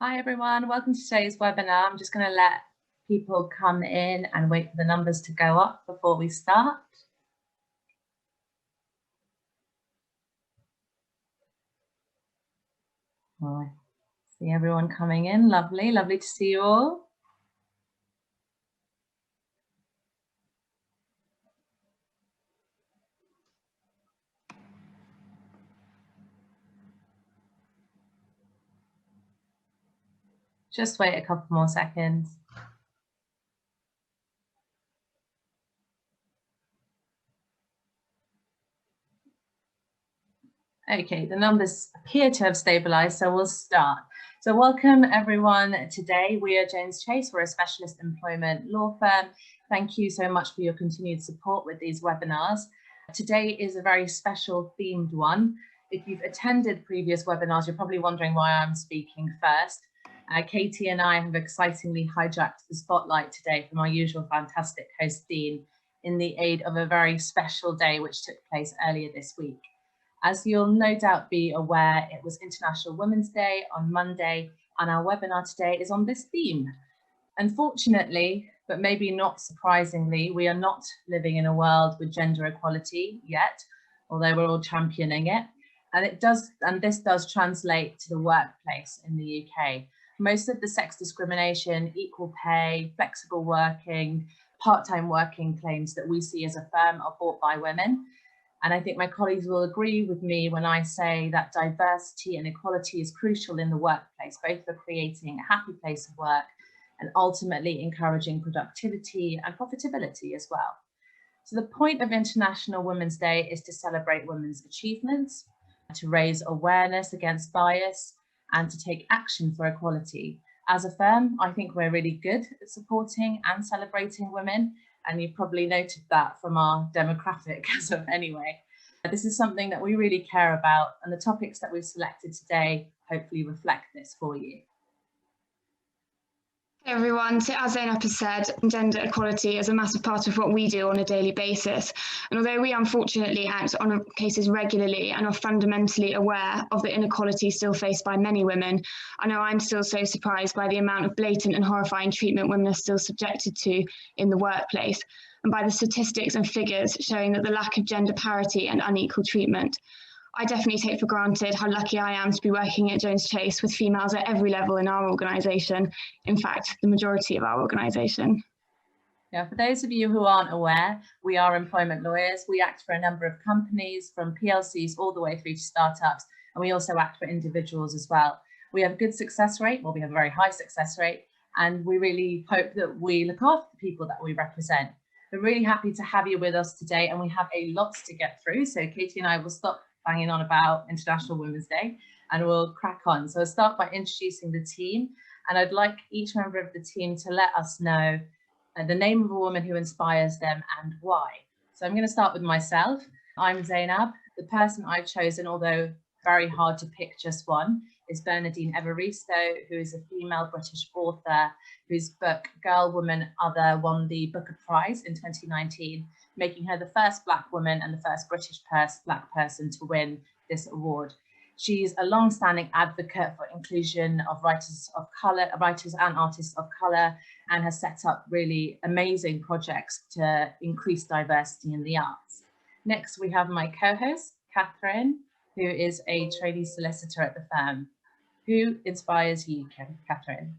Hi everyone, welcome to today's webinar. I'm just going to let people come in and wait for the numbers to go up before we start. Oh, I see everyone coming in. Lovely, lovely to see you all. Just wait a couple more seconds. Okay, the numbers appear to have stabilized, so we'll start. So welcome everyone. Today we are Jones Chase. We're a specialist employment law firm. Thank you so much for your continued support with these webinars. Today is a very special themed one. If you've attended previous webinars, you're probably wondering why I'm speaking first. Katie and I have excitingly hijacked the spotlight today from our usual fantastic host Dean in the aid of a very special day which took place earlier this week. As you'll no doubt be aware, it was International Women's Day on Monday, and our webinar today is on this theme. Unfortunately, but maybe not surprisingly, we are not living in a world with gender equality yet, although we're all championing it. And this does translate to the workplace in the UK. Most of the sex discrimination, equal pay, flexible working, part-time working claims that we see as a firm are brought by women. And I think my colleagues will agree with me when I say that diversity and equality is crucial in the workplace, both for creating a happy place of work and ultimately encouraging productivity and profitability as well. So the point of International Women's Day is to celebrate women's achievements, to raise awareness against bias, and to take action for equality. As a firm, I think we're really good at supporting and celebrating women, and you've probably noted that from our demographic as of anyway. This is something that we really care about, and the topics that we've selected today hopefully reflect this for you. Hey everyone, so as Zainab has said, gender equality is a massive part of what we do on a daily basis. And although we unfortunately act on cases regularly and are fundamentally aware of the inequality still faced by many women, I know I'm still so surprised by the amount of blatant and horrifying treatment women are still subjected to in the workplace, and by the statistics and figures showing that the lack of gender parity and unequal treatment. I definitely take for granted how lucky I am to be working at Jones Chase with females at every level in our organisation. In fact, the majority of our organisation. Yeah, for those of you who aren't aware, we are employment lawyers. We act for a number of companies, from PLCs all the way through to startups, and we also act for individuals as well. We have a good success rate, well, we have a very high success rate, and we really hope that we look after the people that we represent. We're really happy to have you with us today, and we have a lot to get through. So Katie and I will stop banging on about International Women's Day and we'll crack on. So I'll start by introducing the team, and I'd like each member of the team to let us know the name of a woman who inspires them and why. So I'm going to start with myself. I'm Zainab. The person I've chosen, although very hard to pick just one, is Bernardine Evaristo, who is a female British author whose book Girl, Woman, Other won the Booker Prize in 2019, making her the first Black woman and the first British Black person to win this award. She's a long-standing advocate for inclusion of writers and artists of colour, and has set up really amazing projects to increase diversity in the arts. Next, we have my co-host, Catherine, who is a trainee solicitor at the firm. Who inspires you, Catherine?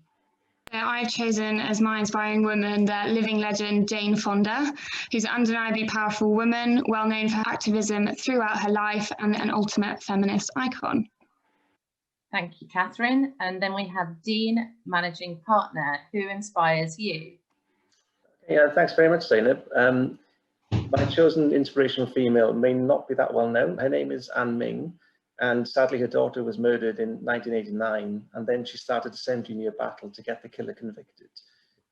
I've chosen as my inspiring woman the living legend Jane Fonda, who's an undeniably powerful woman, well known for her activism throughout her life and an ultimate feminist icon. Thank you, Catherine. And then we have Dean, managing partner. Who inspires you? Yeah, thanks very much, Zainab. My chosen inspirational female may not be that well known. Her name is Anne Ming, and sadly her daughter was murdered in 1989, and then she started a 17-year battle to get the killer convicted.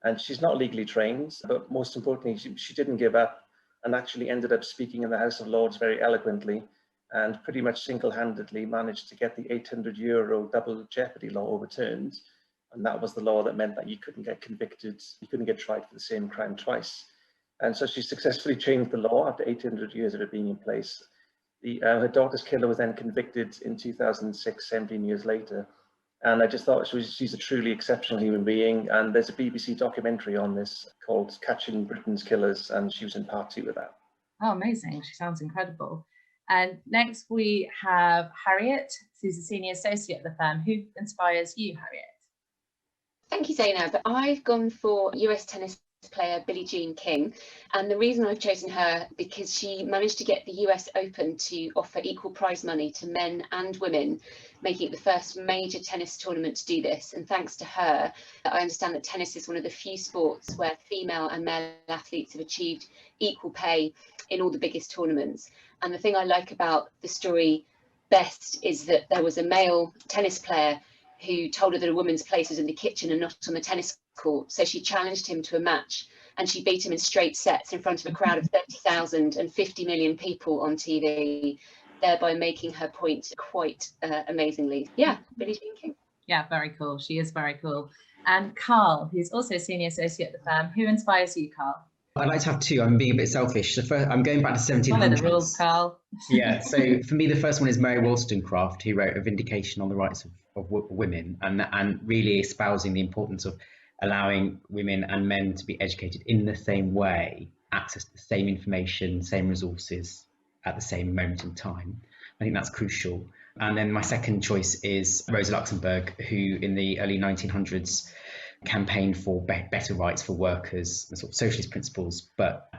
And she's not legally trained, but most importantly, she didn't give up and actually ended up speaking in the House of Lords very eloquently, and pretty much single-handedly managed to get the €800 double jeopardy law overturned. And that was the law that meant that you couldn't get convicted, you couldn't get tried for the same crime twice. And so she successfully changed the law after 800 years of it being in place. Her daughter's killer was then convicted in 2006, 17 years later. And I just thought she's a truly exceptional human being. And there's a BBC documentary on this called Catching Britain's Killers, and she was in part 2 of that. Oh, amazing. She sounds incredible. And next we have Harriet, who's a senior associate at the firm. Who inspires you, Harriet? Thank you, Zainab. I've gone for US tennis player Billie Jean King, and the reason I've chosen her because she managed to get the US Open to offer equal prize money to men and women, making it the first major tennis tournament to do this. And thanks to her, I understand that tennis is one of the few sports where female and male athletes have achieved equal pay in all the biggest tournaments. And the thing I like about the story best is that there was a male tennis player who told her that a woman's place was in the kitchen and not on the tennis court. So she challenged him to a match, and she beat him in straight sets in front of a crowd of 30,000 and 50 million people on TV, thereby making her point quite amazingly. Yeah, Billie Jean King. Yeah, very cool. She is very cool. And Carl, who's also a senior associate at the firm. Who inspires you, Carl? I'd like to have two. I'm being a bit selfish. The first, I'm going back to 1700s. Follow the rules, Carl. Yeah, so for me, the first one is Mary Wollstonecraft, who wrote A Vindication on the Rights of Women, and really espousing the importance of allowing women and men to be educated in the same way, access to the same information, same resources at the same moment in time. I think that's crucial. And then my second choice is Rosa Luxemburg, who in the early 1900s campaigned for better rights for workers and sort of socialist principles,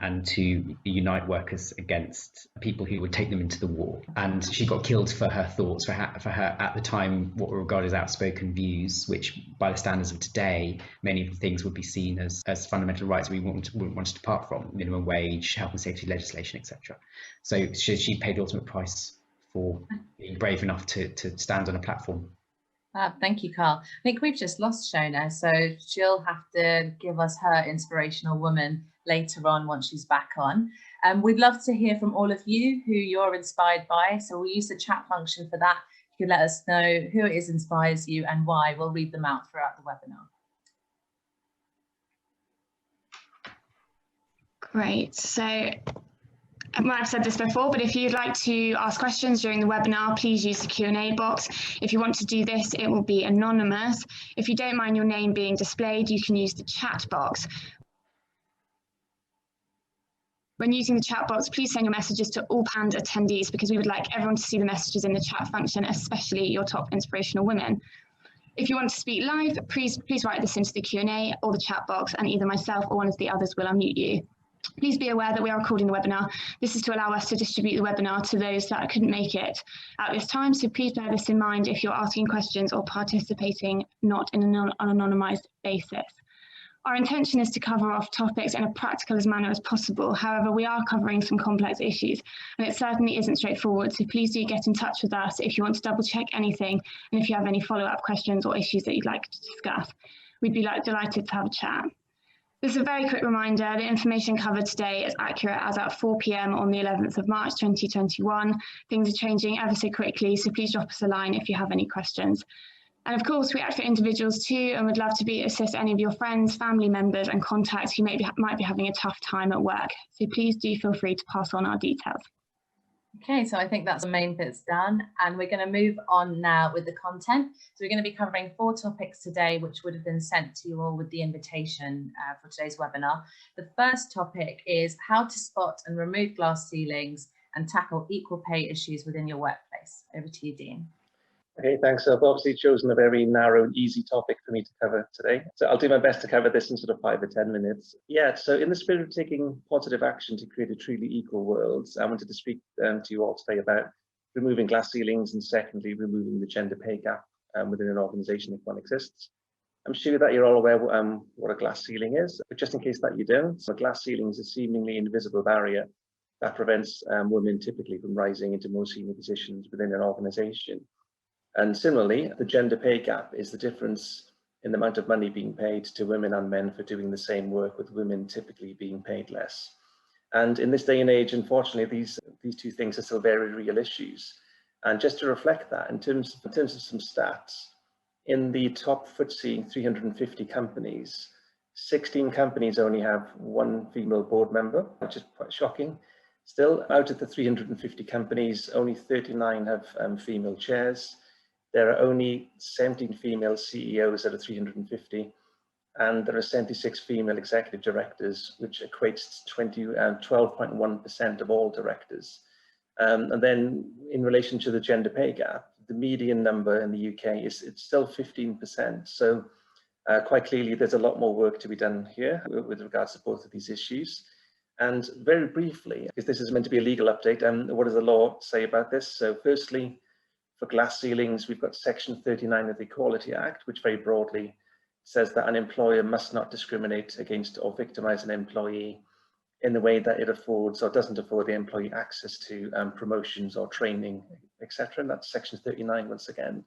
and to unite workers against people who would take them into the war. And she got killed for her thoughts, for her at the time what were regarded as outspoken views, which by the standards of today, many of the things would be seen as fundamental rights we wouldn't want to depart from: minimum wage, health and safety legislation, etc. So she paid the ultimate price for being brave enough to stand on a platform. Thank you, Carl. I think we've just lost Shona, so she'll have to give us her inspirational woman later on once she's back on. We'd love to hear from all of you who you're inspired by, so we'll use the chat function for that. You can let us know who it is inspires you and why. We'll read them out throughout the webinar. Great. So I might have said this before, but if you'd like to ask questions during the webinar, please use the Q&A box. If you want to do this, it will be anonymous. If you don't mind your name being displayed, you can use the chat box. When using the chat box, please send your messages to all panned attendees, because we would like everyone to see the messages in the chat function, especially your top inspirational women. If you want to speak live, please write this into the Q&A or the chat box, and either myself or one of the others will unmute you. Please be aware that we are recording the webinar. This is to allow us to distribute the webinar to those that couldn't make it at this time. So please bear this in mind if you're asking questions or participating not in an anonymized basis. Our intention is to cover off topics in a practical as manner as possible. However, we are covering some complex issues, and it certainly isn't straightforward. So please do get in touch with us if you want to double check anything, and if you have any follow-up questions or issues that you'd like to discuss. We'd be delighted to have a chat. This is a very quick reminder. The information covered today is accurate as at 4 p.m. on the 11th of March 2021. Things are changing ever so quickly, so please drop us a line if you have any questions. And of course, we act for individuals too, and would love to assist any of your friends, family members and contacts who might be having a tough time at work. So please do feel free to pass on our details. Okay, so I think that's the main bit's done, and we're going to move on now with the content. So we're going to be covering 4 topics today, which would have been sent to you all with the invitation for today's webinar. The first topic is how to spot and remove glass ceilings and tackle equal pay issues within your workplace. Over to you, Dean. Okay, thanks. So I've obviously chosen a very narrow and easy topic for me to cover today. So I'll do my best to cover this in sort of 5 or 10 minutes. Yeah, so in the spirit of taking positive action to create a truly equal world, I wanted to speak to you all today about removing glass ceilings and secondly, removing the gender pay gap within an organisation if one exists. I'm sure that you're all aware what a glass ceiling is, but just in case that you don't, so a glass ceiling is a seemingly invisible barrier that prevents women typically from rising into more senior positions within an organisation. And similarly, the gender pay gap is the difference in the amount of money being paid to women and men for doing the same work, with women typically being paid less. And in this day and age, unfortunately, these two things are still very real issues. And just to reflect that, in terms of some stats, in the top FTSE 350 companies, 16 companies only have 1 female board member, which is quite shocking. Still, out of the 350 companies, only 39 have female chairs. there are only 17 female CEOs out of 350, and there are 76 female executive directors, which equates to 12.1% of all directors. And then in relation to the gender pay gap, the median number in the UK it's still 15%. So quite clearly, there's a lot more work to be done here with regards to both of these issues. And very briefly, because this is meant to be a legal update, what does the law say about this? So firstly, for glass ceilings, we've got Section 39 of the Equality Act, which very broadly says that an employer must not discriminate against or victimize an employee in the way that it affords or doesn't afford the employee access to promotions or training, etc. And that's Section 39 once again.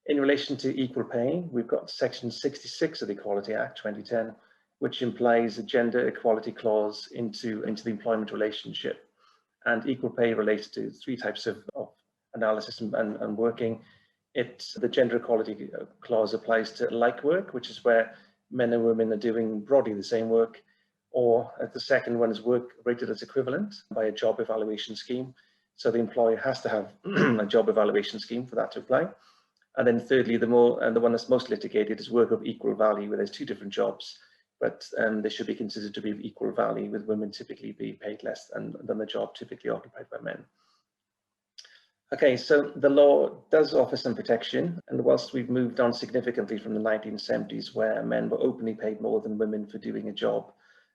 In relation to equal pay, we've got Section 66 of the Equality Act 2010, which implies a gender equality clause into the employment relationship. And equal pay relates to three types of analysis and working. The gender equality clause applies to like work, which is where men and women are doing broadly the same work, or the second one is work rated as equivalent by a job evaluation scheme. So the employer has to have a job evaluation scheme for that to apply. And then thirdly, the one that's most litigated is work of equal value, where there's two different jobs, but they should be considered to be of equal value, with women typically be paid less than the job typically occupied by men. Okay, so the law does offer some protection, and whilst we've moved on significantly from the 1970s, where men were openly paid more than women for doing a job,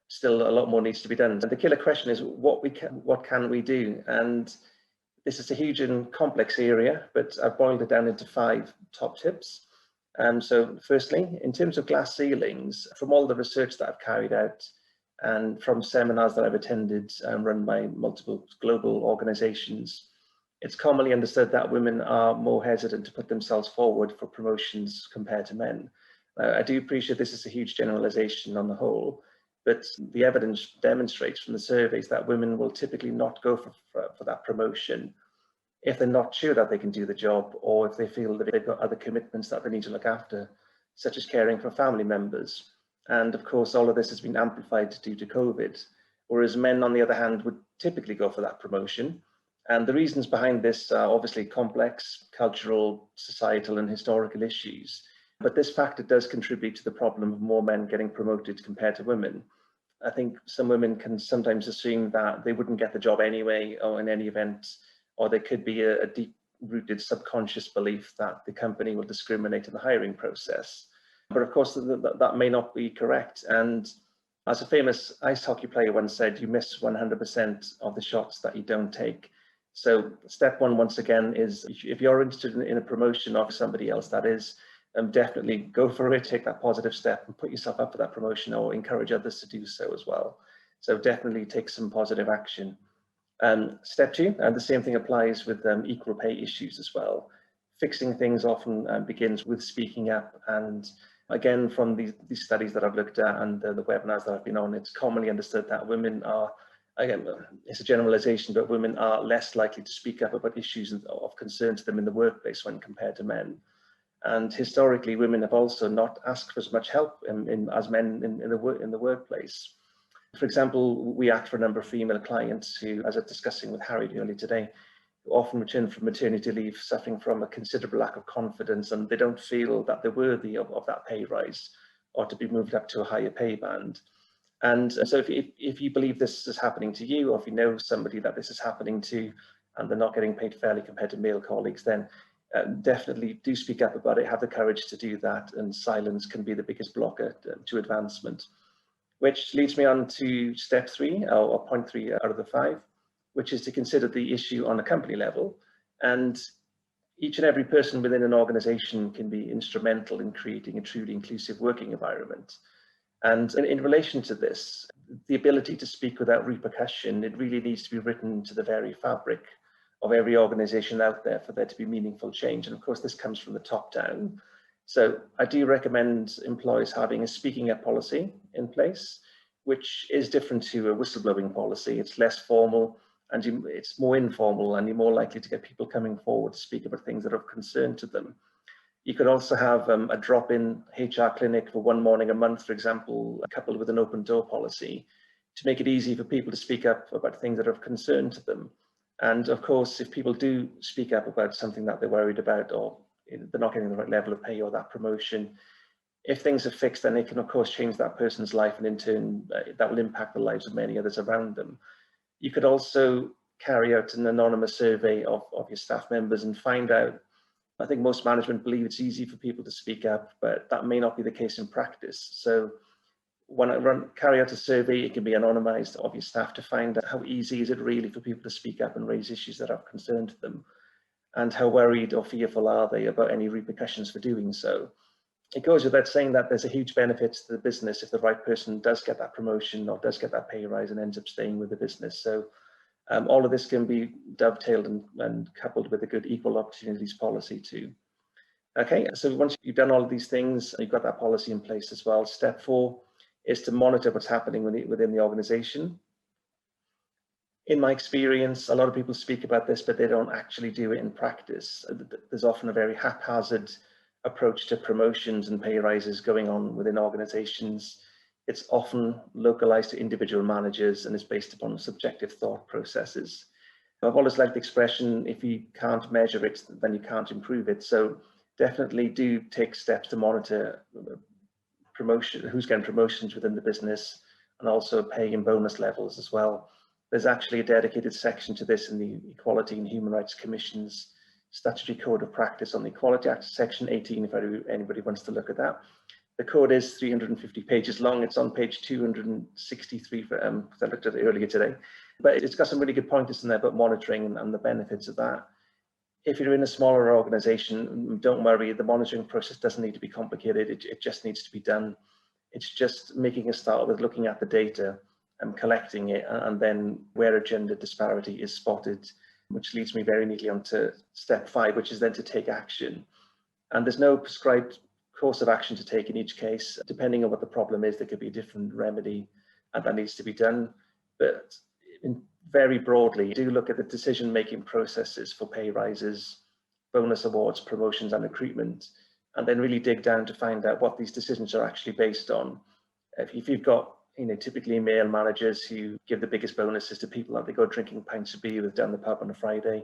still a lot more needs to be done. And the killer question is, what can we do? And this is a huge and complex area, but I've boiled it down into 5 top tips. So firstly, in terms of glass ceilings, from all the research that I've carried out and from seminars that I've attended run by multiple global organizations, it's commonly understood that women are more hesitant to put themselves forward for promotions compared to men. I do appreciate this is a huge generalization on the whole, but the evidence demonstrates from the surveys that women will typically not go for that promotion if they're not sure that they can do the job, or if they feel that they've got other commitments that they need to look after, such as caring for family members. And of course, all of this has been amplified due to COVID, whereas men, on the other hand, would typically go for that promotion. And the reasons behind this are obviously complex, cultural, societal, and historical issues. But this factor does contribute to the problem of more men getting promoted compared to women. I think some women can sometimes assume that they wouldn't get the job anyway, or in any event, or there could be a deep-rooted subconscious belief that the company will discriminate in the hiring process. But of course, that may not be correct. And as a famous ice hockey player once said, you miss 100% of the shots that you don't take. So step one, once again, is if you're interested in a promotion of somebody else, that is, definitely go for it, take that positive step and put yourself up for that promotion, or encourage others to do so as well. So definitely take some positive action. Step 2, and the same thing applies with equal pay issues as well. Fixing things often begins with speaking up. And again, from these studies that I've looked at and the webinars that I've been on, it's commonly understood that women are, again, it's a generalization, but women are less likely to speak up about issues of concern to them in the workplace when compared to men. And historically, women have also not asked for as much help as men in the workplace. For example, we act for a number of female clients who, as I was discussing with Harry earlier today, who often return from maternity leave suffering from a considerable lack of confidence, and they don't feel that they're worthy of that pay rise or to be moved up to a higher pay band. And so if you believe this is happening to you, or if you know somebody that this is happening to and they're not getting paid fairly compared to male colleagues, then definitely do speak up about it, have the courage to do that, and silence can be the biggest blocker to advancement. Which leads me on to step 3, or point 3 out of the 5, which is to consider the issue on a company level. And each and every person within an organization can be instrumental in creating a truly inclusive working environment. And in relation to this, the ability to speak without repercussion, it really needs to be written into the very fabric of every organization out there for there to be meaningful change. And of course, this comes from the top down. So I do recommend employers having a speaking up policy in place, which is different to a whistleblowing policy. It's less formal and it's more informal, and you're more likely to get people coming forward to speak about things that are of concern to them. You could also have a drop-in HR clinic for one morning a month, for example, coupled with an open door policy to make it easy for people to speak up about things that are of concern to them. And of course, if people do speak up about something that they're worried about or they're not getting the right level of pay or that promotion. If things are fixed, then it can of course change that person's life, and in turn that will impact the lives of many others around them. You could also carry out an anonymous survey of your staff members and find out. I think most management believe it's easy for people to speak up, but that may not be the case in practice. So when I carry out a survey, it can be anonymized of your staff to find out how easy is it really for people to speak up and raise issues that are of concern to them, and how worried or fearful are they about any repercussions for doing so. It goes without saying that there's a huge benefit to the business if the right person does get that promotion or does get that pay rise and ends up staying with the business. So all of this can be dovetailed and coupled with a good equal opportunities policy too. Okay, so once you've done all of these things, you've got that policy in place as well. Step 4 is to monitor what's happening within the organization. In my experience, a lot of people speak about this, but they don't actually do it in practice. There's often a very haphazard approach to promotions and pay rises going on within organizations. It's often localized to individual managers and is based upon subjective thought processes. I've always liked the expression, if you can't measure it, then you can't improve it. So definitely do take steps to monitor who's getting promotions within the business, and also pay and bonus levels as well. There's actually a dedicated section to this in the Equality and Human Rights Commission's Statutory Code of Practice on the Equality Act, section 18, if anybody wants to look at that. The code is 350 pages long. It's on page 263 because I looked at it earlier today. But it's got some really good pointers in there about monitoring and the benefits of that. If you're in a smaller organization, don't worry, the monitoring process doesn't need to be complicated. It just needs to be done. It's just making a start with looking at the data and collecting it, and then where a gender disparity is spotted, which leads me very neatly onto step 5, which is then to take action. And there's no prescribed course of action to take in each case. Depending on what the problem is, there could be a different remedy and that needs to be done. But very broadly, do look at the decision-making processes for pay rises, bonus awards, promotions and recruitment, and then really dig down to find out what these decisions are actually based on. If you've got typically male managers who give the biggest bonuses to people that they go drinking pints of beer with down the pub on a Friday,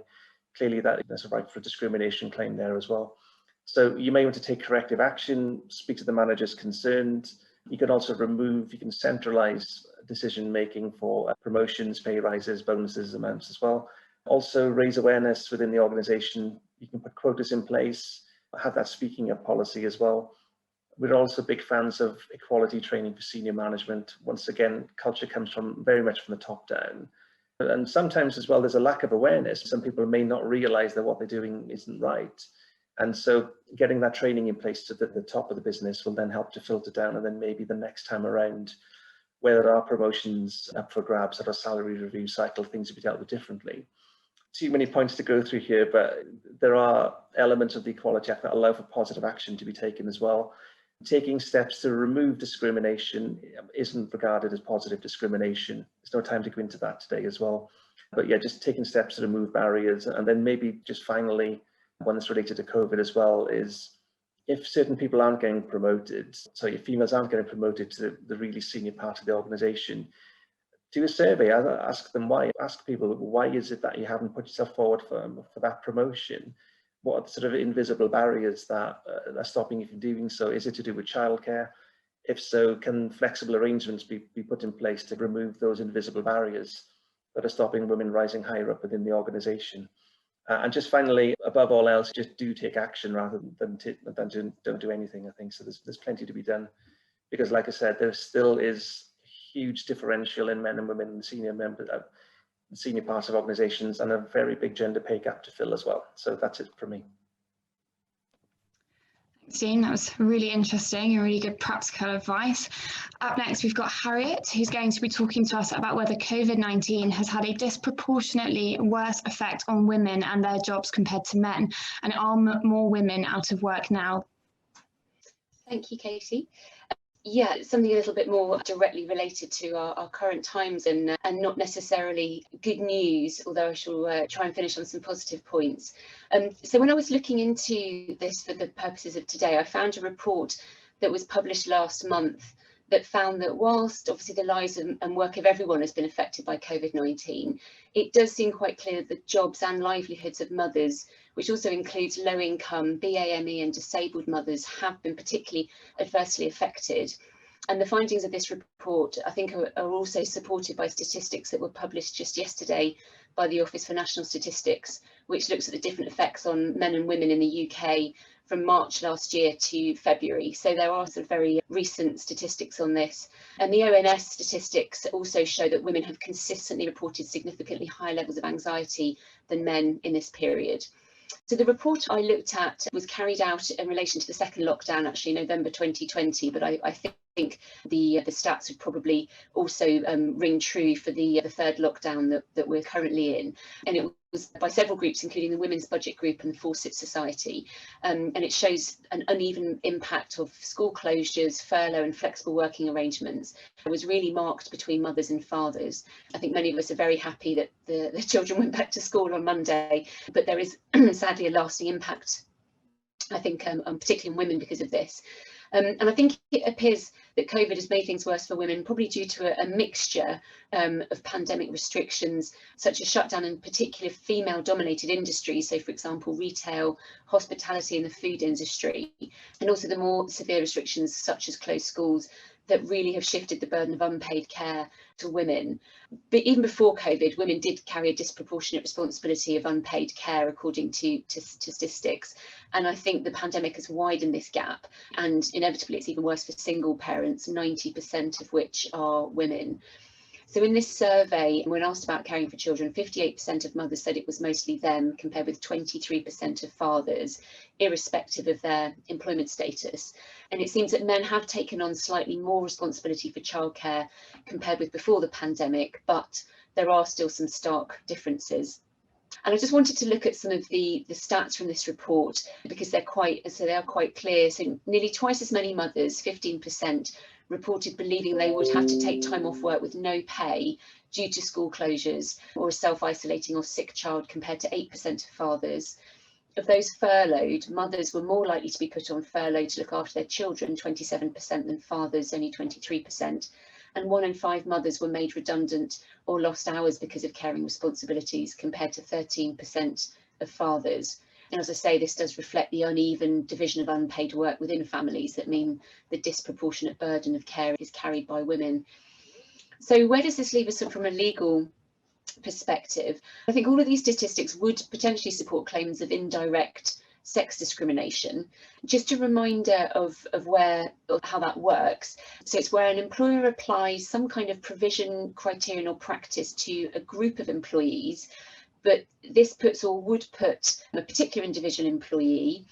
clearly there's a right for a discrimination claim there as well. So you may want to take corrective action, speak to the managers concerned. You can also you can centralize decision-making for promotions, pay rises, bonuses, amounts as well. Also raise awareness within the organization. You can put quotas in place, have that speaking up policy as well. We're also big fans of equality training for senior management. Once again, culture comes very much from the top down. And sometimes as well, there's a lack of awareness. Some people may not realize that what they're doing isn't right. And so getting that training in place to the top of the business will then help to filter down. And then maybe the next time around, where there are promotions up for grabs or a salary review cycle, things will be dealt with differently. Too many points to go through here, but there are elements of the Equality Act that allow for positive action to be taken as well. Taking steps to remove discrimination isn't regarded as positive discrimination. There's no time to go into that today as well. But yeah, just taking steps to remove barriers. And then maybe just finally, one that's related to COVID as well, is if certain people aren't getting promoted, so if females aren't getting promoted to the really senior part of the organization, do a survey, ask them why. Ask people, why is it that you haven't put yourself forward for that promotion? What are the sort of invisible barriers that are stopping you from doing so? Is it to do with childcare? If so, can flexible arrangements be put in place to remove those invisible barriers that are stopping women rising higher up within the organisation? And just finally, above all else, just do take action rather than don't do anything, I think. So there's plenty to be done, because like I said, there still is a huge differential in men and women in the senior parts of organizations, and a very big gender pay gap to fill as well. So that's it for me. Thanks, Dean. That was really interesting and really good practical advice. Up next, we've got Harriet, who's going to be talking to us about whether COVID-19 has had a disproportionately worse effect on women and their jobs compared to men, and are more women out of work now. Thank you, Katie. Yeah, something a little bit more directly related to our current times and not necessarily good news, although I shall try and finish on some positive points. So when I was looking into this for the purposes of today, I found a report that was published last month that found that whilst obviously the lives and work of everyone has been affected by COVID-19, it does seem quite clear that jobs and livelihoods of mothers which also includes low income, BAME and disabled mothers, have been particularly adversely affected. And the findings of this report, I think, are also supported by statistics that were published just yesterday by the Office for National Statistics, which looks at the different effects on men and women in the UK from March last year to February. So there are some very recent statistics on this. And the ONS statistics also show that women have consistently reported significantly higher levels of anxiety than men in this period. So the report I looked at was carried out in relation to the second lockdown, actually November 2020, but I think the stats would probably also ring true for the third lockdown that we're currently in. And it was by several groups, including the Women's Budget Group and the Fawcett Society. And it shows an uneven impact of school closures, furlough and flexible working arrangements. It was really marked between mothers and fathers. I think many of us are very happy that the children went back to school on Monday, but there is sadly a lasting impact, I think, particularly in women because of this. And I think it appears that COVID has made things worse for women, probably due to a mixture of pandemic restrictions, such as shutdown in particular female-dominated industries, so for example, retail, hospitality and the food industry, and also the more severe restrictions such as closed schools that really have shifted the burden of unpaid care to women. But even before COVID, women did carry a disproportionate responsibility of unpaid care, according to statistics. And I think the pandemic has widened this gap, and inevitably it's even worse for single parents, 90% of which are women. So in this survey, when asked about caring for children, 58% of mothers said it was mostly them, compared with 23% of fathers, irrespective of their employment status. And it seems that men have taken on slightly more responsibility for childcare compared with before the pandemic, but there are still some stark differences. And I just wanted to look at some of the stats from this report, because they are quite clear. So nearly twice as many mothers, 15%, reported believing they would have to take time off work with no pay due to school closures or a self-isolating or sick child, compared to 8% of fathers. Of those furloughed, mothers were more likely to be put on furlough to look after their children, 27%, than fathers, only 23%. And 1 in 5 mothers were made redundant or lost hours because of caring responsibilities, compared to 13% of fathers. And as I say, this does reflect the uneven division of unpaid work within families that mean the disproportionate burden of care is carried by women. So where does this leave us from a legal perspective? I think all of these statistics would potentially support claims of indirect sex discrimination. Just a reminder of how that works. So it's where an employer applies some kind of provision, criterion or practice to a group of employees, but this puts or would put a particular individual employee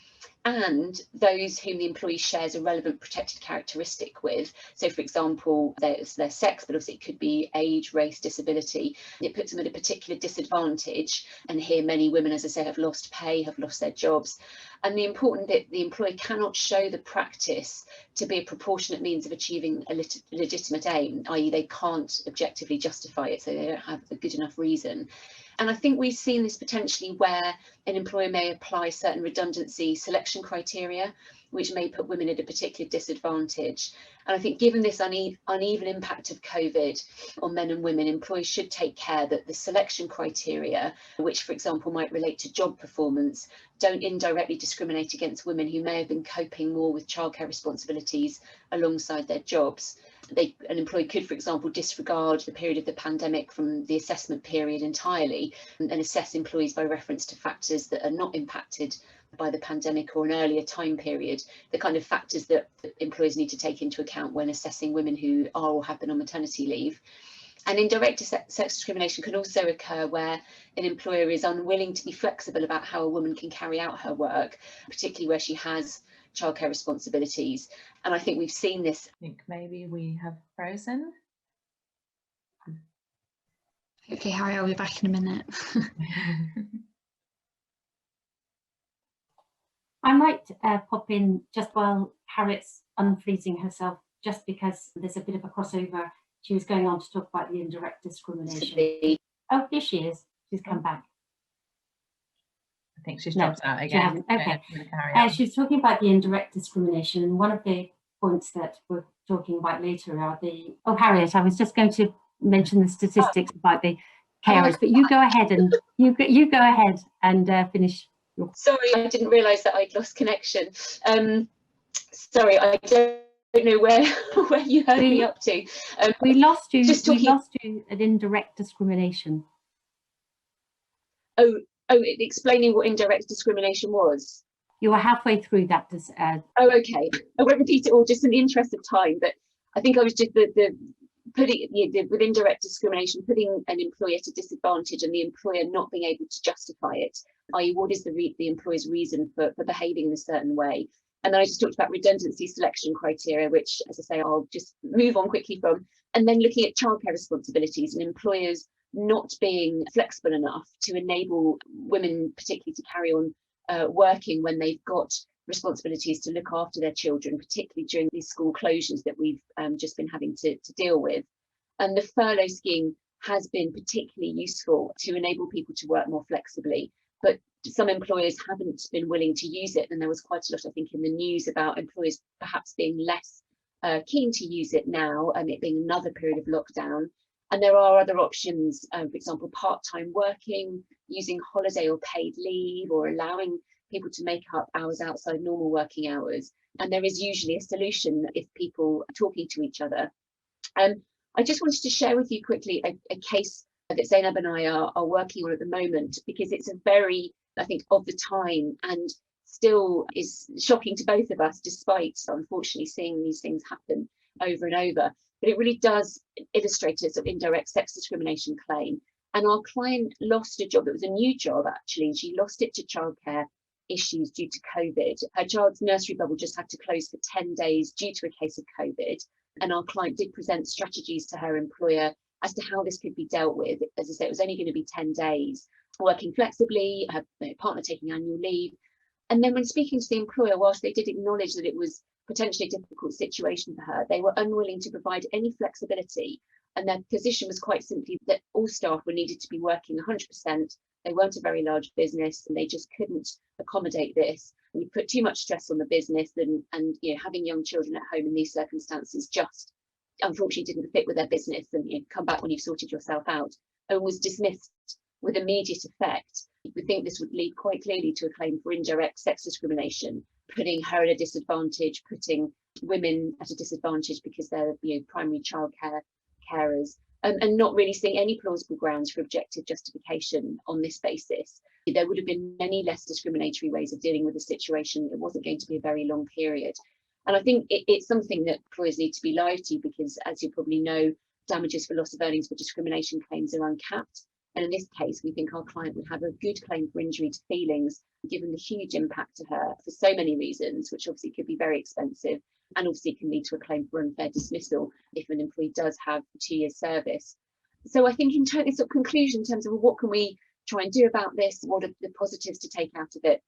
and those whom the employee shares a relevant protected characteristic with. So for example, there's their sex, but also it could be age, race, disability. It puts them at a particular disadvantage. And here many women, as I say, have lost pay, have lost their jobs. And the important bit, the employer cannot show the practice to be a proportionate means of achieving a legitimate aim, i.e. they can't objectively justify it, so they don't have a good enough reason. And I think we've seen this potentially where an employer may apply certain redundancy selection criteria, which may put women at a particular disadvantage. And I think given this uneven impact of COVID on men and women, employers should take care that the selection criteria, which for example might relate to job performance, don't indirectly discriminate against women who may have been coping more with childcare responsibilities alongside their jobs. An employee could, for example, disregard the period of the pandemic from the assessment period entirely and assess employees by reference to factors that are not impacted by the pandemic or an earlier time period, the kind of factors that employers need to take into account when assessing women who are or have been on maternity leave. And indirect sex discrimination can also occur where an employer is unwilling to be flexible about how a woman can carry out her work, particularly where she has childcare responsibilities. And I think we've seen this. I think maybe we have frozen. Okay, Harry, I'll be back in a minute. I might pop in just while Harriet's unfreezing herself, just because there's a bit of a crossover. She was going on to talk about the indirect discrimination. Oh, here she is. She's come back. I think she's dropped out again. Okay. She was talking about the indirect discrimination. And one of the points that we're talking about later are the... Oh, Harriet, I was just going to mention the statistics about the carers, but you go ahead and you go ahead and finish Sorry, I didn't realise that I'd lost connection. Sorry, I don't know where you heard me up to. We lost you. Just talking. We lost you at indirect discrimination. Oh, explaining what indirect discrimination was. You were halfway through that. Oh, okay. I won't repeat it all, just in the interest of time. But I think I was just with indirect discrimination, putting an employer at a disadvantage and the employer not being able to justify it, i.e. what is the employer's reason for behaving in a certain way. And then I just talked about redundancy selection criteria, which, as I say, I'll just move on quickly from, and then looking at childcare responsibilities and employers not being flexible enough to enable women particularly to carry on working when they've got responsibilities to look after their children, particularly during these school closures that we've just been having to deal with. And the furlough scheme has been particularly useful to enable people to work more flexibly, but some employers haven't been willing to use it. And there was quite a lot, I think, in the news about employers perhaps being less keen to use it now, and it being another period of lockdown. And there are other options, for example, part-time working, using holiday or paid leave, or allowing people to make up hours outside normal working hours. And there is usually a solution if people are talking to each other. I just wanted to share with you quickly a case that Zainab and I are working on at the moment, because it's a very, I think, of the time, and still is shocking to both of us, despite unfortunately seeing these things happen over and over. But it really does illustrate a sort of indirect sex discrimination claim. And our client lost a job. It was a new job, actually. She lost it to childcare issues due to COVID. Her child's nursery bubble just had to close for 10 days due to a case of COVID. And our client did present strategies to her employer as to how this could be dealt with. As I say, it was only going to be 10 days, working flexibly, her partner taking annual leave. And then when speaking to the employer, whilst they did acknowledge that it was potentially a difficult situation for her, they were unwilling to provide any flexibility. And their position was quite simply that all staff were needed to be working 100%. They weren't a very large business, and they just couldn't accommodate this. And you put too much stress on the business, and you know, having young children at home in these circumstances just unfortunately didn't fit with their business. And you come back when you've sorted yourself out, and was dismissed with immediate effect. We think this would lead quite clearly to a claim for indirect sex discrimination, putting her at a disadvantage, putting women at a disadvantage because they're primary childcare carers, and not really seeing any plausible grounds for objective justification on this basis. There would have been many less discriminatory ways of dealing with the situation. It wasn't going to be a very long period. And I think it's something that employers need to be live to, because, as you probably know, damages for loss of earnings for discrimination claims are uncapped. And in this case, we think our client would have a good claim for injury to feelings, given the huge impact to her for so many reasons, which obviously could be very expensive, and obviously can lead to a claim for unfair dismissal if an employee does have 2 years service. So I think in sort of conclusion, in terms of what can we try and do about this, what are the positives to take out of it,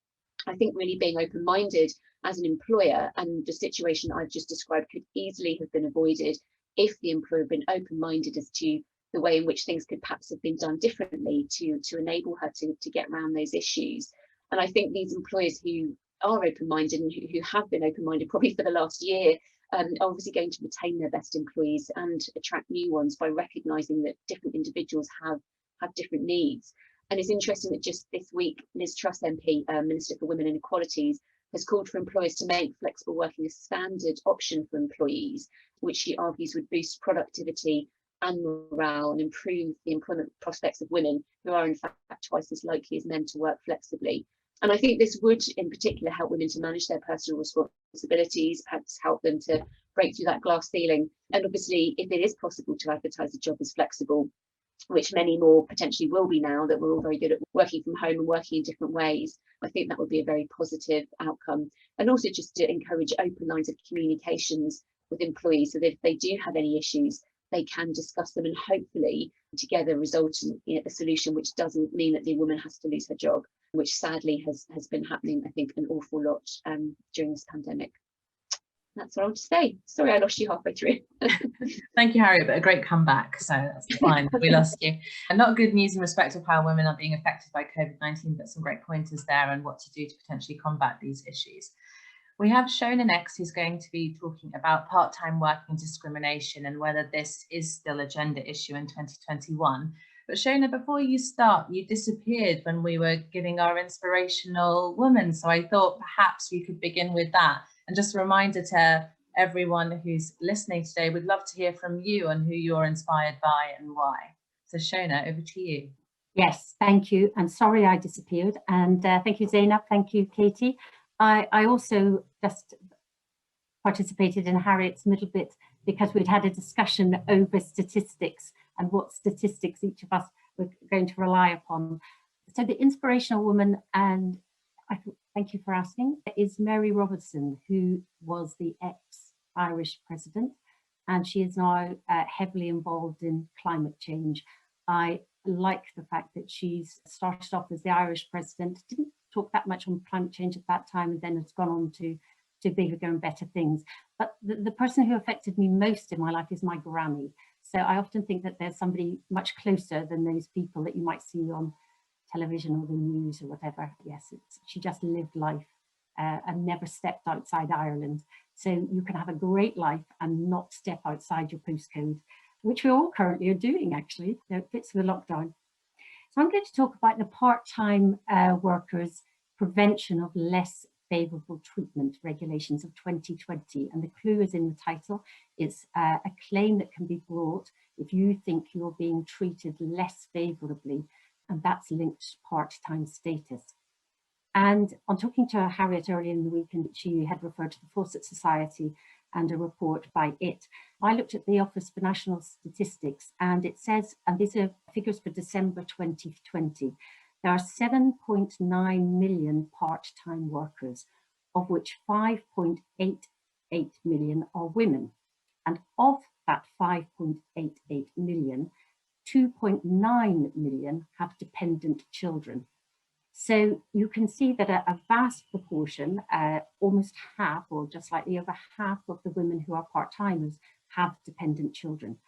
I think really being open-minded as an employer, and the situation I've just described could easily have been avoided if the employer had been open-minded as to the way in which things could perhaps have been done differently to enable her to get around those issues. And I think these employers who are open-minded and who have been open-minded probably for the last year are obviously going to retain their best employees and attract new ones by recognising that different individuals have different needs. And it's interesting that just this week, Liz Truss MP, Minister for Women and Equalities, has called for employers to make flexible working a standard option for employees, which she argues would boost productivity and morale and improve the employment prospects of women, who are in fact twice as likely as men to work flexibly. And I think this would in particular help women to manage their personal responsibilities, perhaps help them to break through that glass ceiling. And obviously, if it is possible to advertise a job as flexible, which many more potentially will be now that we're all very good at working from home and working in different ways, I think that would be a very positive outcome. And also just to encourage open lines of communications with employees, so that if they do have any issues, they can discuss them and hopefully together result in a solution which doesn't mean that the woman has to lose her job, which sadly has been happening, I think, an awful lot during this pandemic. That's what I want to say. Sorry, I lost you halfway through. Thank you, Harriet, but a great comeback. So that's fine. We lost you. And not good news in respect of how women are being affected by COVID-19, but some great pointers there and what to do to potentially combat these issues. We have Shona next, who's going to be talking about part-time working discrimination and whether this is still a gender issue in 2021. But Shona, before you start, you disappeared when we were giving our inspirational woman. So I thought perhaps we could begin with that. And just a reminder to everyone who's listening today, we'd love to hear from you on who you're inspired by and why. So Shona, over to you. Yes, thank you. And sorry I disappeared. And thank you, Zainab. Thank you, Katie. I also just participated in Harriet's middle bit because we'd had a discussion over statistics and what statistics each of us were going to rely upon. So the inspirational woman, and thank you for asking, is Mary Robertson, who was the ex-Irish president, and she is now heavily involved in climate change. I like the fact that she's started off as the Irish president, didn't talk that much on climate change at that time, and then has gone on to bigger and better things. But the person who affected me most in my life is my granny. So I often think that there's somebody much closer than those people that you might see on television or the news or whatever. Yes, she just lived life and never stepped outside Ireland. So you can have a great life and not step outside your postcode, which we all currently are doing, actually. It fits with lockdown. So I'm going to talk about the part-time workers' prevention of less favourable treatment regulations of 2020. And the clue is in the title. It's a claim that can be brought if you think you're being treated less favourably, and that's linked to part-time status. And on talking to Harriet earlier in the week, and she had referred to the Fawcett Society and a report by it. I looked at the Office for National Statistics, and it says, and these are figures for December 2020, there are 7.9 million part-time workers, of which 5.88 million are women. And of that 5.88 million, 2.9 million have dependent children. So you can see that a vast proportion, almost half or just slightly over half of the women who are part-timers have dependent children.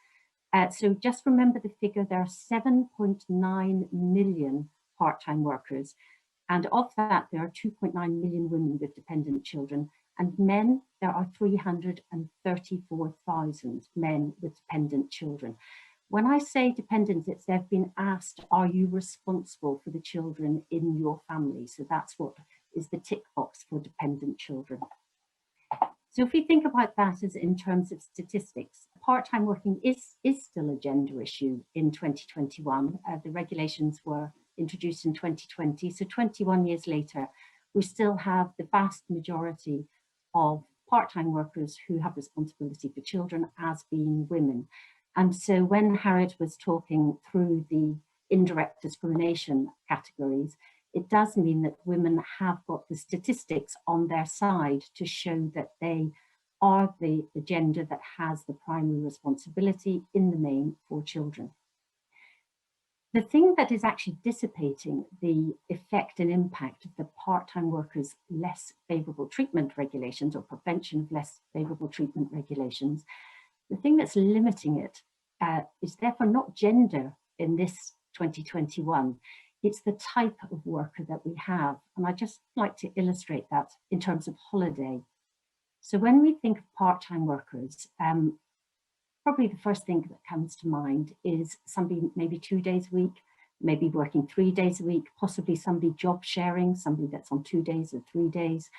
So just remember the figure, there are 7.9 million part-time workers. And of that, there are 2.9 million women with dependent children. And men, there are 334,000 men with dependent children. When I say dependent, it's they've been asked, are you responsible for the children in your family? So that's what is the tick box for dependent children. So if we think about that as in terms of statistics, part-time working is still a gender issue in 2021. The regulations were introduced in 2020. So 21 years later, we still have the vast majority of part-time workers who have responsibility for children as being women. And so when Harriet was talking through the indirect discrimination categories, it does mean that women have got the statistics on their side to show that they are the gender that has the primary responsibility in the main for children. The thing that is actually dissipating the effect and impact of the part-time workers' less favourable treatment regulations or prevention of less favourable treatment regulations, the thing that's limiting it is therefore not gender in this 2021, it's the type of worker that we have. And I'd just like to illustrate that in terms of holiday. So when we think of part-time workers, probably the first thing that comes to mind is somebody maybe 2 days a week, maybe working 3 days a week, possibly somebody job sharing, somebody that's on 2 days or 3 days.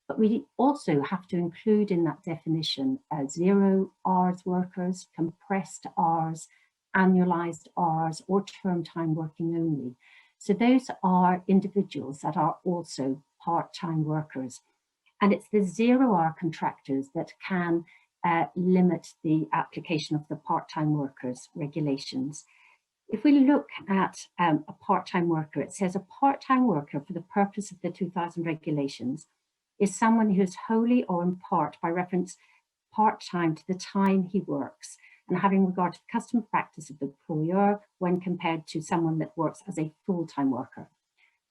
But we also have to include in that definition 0 hours workers, compressed hours, annualized hours, or term time working only. So those are individuals that are also part-time workers. And it's the 0-hour contractors that can limit the application of the part-time workers regulations. If we look at a part-time worker, it says a part-time worker for the purpose of the 2000 regulations is someone who is wholly or in part, by reference, part-time to the time he works, and having regard to the custom practice of the employer when compared to someone that works as a full-time worker.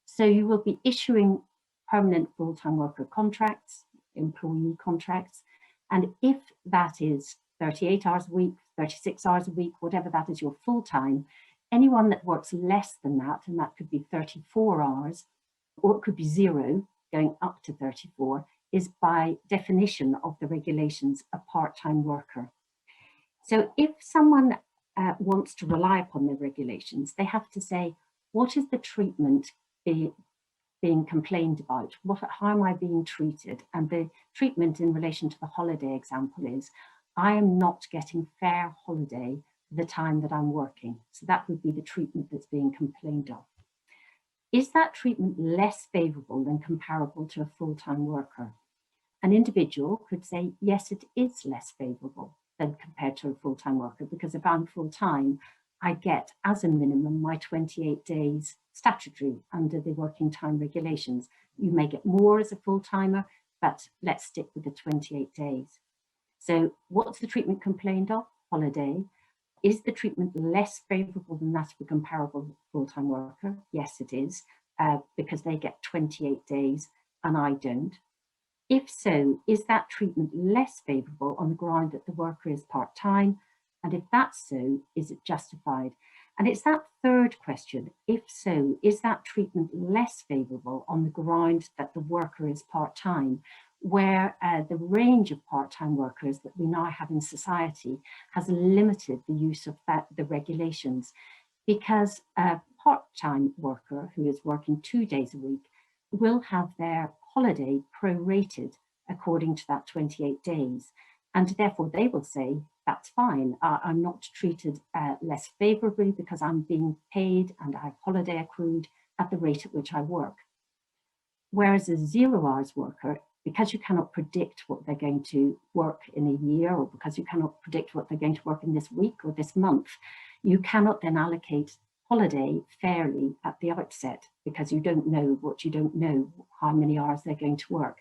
So you will be issuing permanent full-time worker contracts, employee contracts, and if that is 38 hours a week, 36 hours a week, whatever that is your full-time, anyone that works less than that, and that could be 34 hours, or it could be 0, going up to 34, is by definition of the regulations a part-time worker. So if someone wants to rely upon their regulations, they have to say, what is the treatment being complained about? How am I being treated? And the treatment in relation to the holiday example is, I am not getting fair holiday for the time that I'm working. So that would be the treatment that's being complained of. Is that treatment less favourable than comparable to a full-time worker? An individual could say, yes, it is less favourable than compared to a full-time worker, because if I'm full-time, I get as a minimum my 28 days statutory under the working time regulations. You may get more as a full-timer, but let's stick with the 28 days. So what's the treatment complained of? Holiday. Is the treatment less favourable than that of a comparable full-time worker? Yes, it is, because they get 28 days and I don't. If so, is that treatment less favourable on the ground that the worker is part-time? And if that's so, is it justified? And it's that third question, if so, is that treatment less favourable on the ground that the worker is part-time, where the range of part-time workers that we now have in society has limited the use of the regulations, because a part-time worker who is working 2 days a week will have their holiday prorated according to that 28 days. And therefore they will say, that's fine, I'm not treated less favourably because I'm being paid and I have holiday accrued at the rate at which I work. Whereas a 0 hours worker, because you cannot predict what they're going to work in a year, or because you cannot predict what they're going to work in this week or this month, you cannot then allocate holiday fairly at the outset, because you don't know what you don't know, how many hours they're going to work.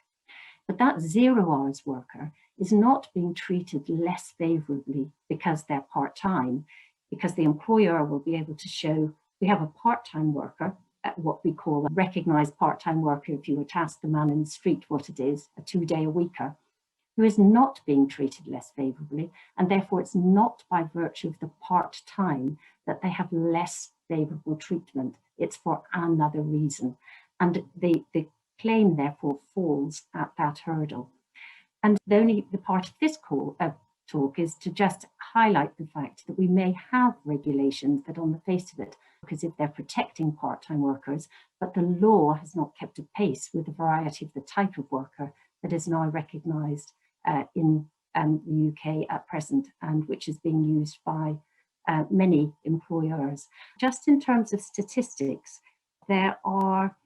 But that 0 hours worker is not being treated less favourably because they're part-time, because the employer will be able to show, we have a part-time worker, what we call a recognised part-time worker, if you were to ask the man in the street what it is, a 2-day-a-weeker, who is not being treated less favourably, and therefore it's not by virtue of the part-time that they have less favourable treatment, it's for another reason. And the claim therefore falls at that hurdle. And the part of this talk is to just highlight the fact that we may have regulations that on the face of it, because if they're protecting part-time workers, but the law has not kept a pace with the variety of the type of worker that is now recognised in the UK at present, and which is being used by many employers. Just in terms of statistics, there are